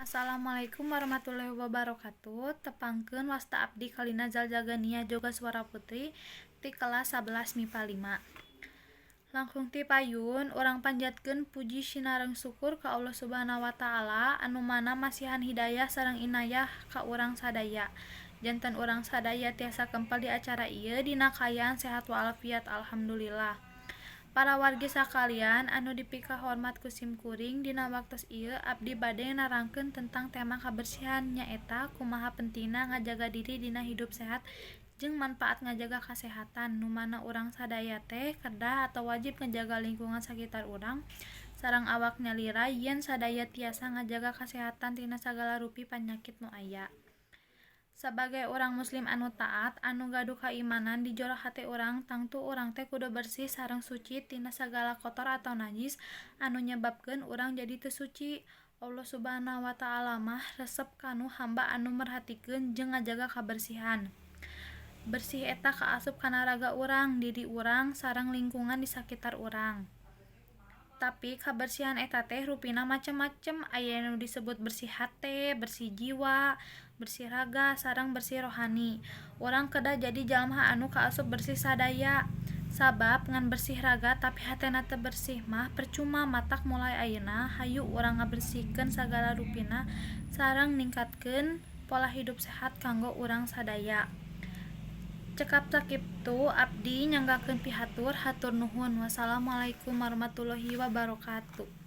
Assalamualaikum warahmatullahi wabarakatuh. Tepangkeun wasta abdi kalina Jaljagania Joga Suara Putri ti kelas 11 MIPA 5. Langkung ti payun urang panjatkeun puji sinareng syukur ka Allah Subhanahu wa taala anu mana masihan hidayah sareng inayah ka urang sadaya. Janten urang sadaya tiasa kempel di acara ieu dina kaayaan sehat walafiat alhamdulillah. Para wargi sakalian anu dipikahormat ku simkuring dina waktos ieu abdi bade narangkeun tentang tema kabersihan nyaeta kumaha pentingna ngajaga diri dina hidup sehat jeung manfaat ngajaga kasehatan nu mana urang sadaya teh kedah atau wajib ngajaga lingkungan sakitar urang sareng awak nyalira yen sadaya tiasa ngajaga kasehatan tina sagala rupi panyakit nu aya. Sebagai orang muslim anu taat anu gaduh kaimanan di jero hate urang tangtu urang teh kudu bersih sareng suci tina sagala kotor atau najis anu nyababkeun urang jadi teu suci. Allah Subhanahu wa taala mah resep kanu hamba anu merhatikeun jeung ngajaga kabersihan. Bersih eta kaasup kana raga urang, diri urang sareng lingkungan di sakitar urang. Tapi kabersihan eta teh rupina macem-macem, aya nu disebut bersih hate, bersih jiwa, bersih raga, sareng bersih rohani. Urang kedah jadi jalma anu kaasup bersih sadaya. Sabab ngan bersih raga tapi hatena teu bersih mah percuma matak mulai ayeuna hayu urang ngabersihkeun sagala rupina sareng ningkatkeun pola hidup sehat kanggo urang sadaya. Cekap sakitu abdi nyanggakeun pihatur hatur nuhun. Wassalamualaikum warahmatullahi wabarakatuh.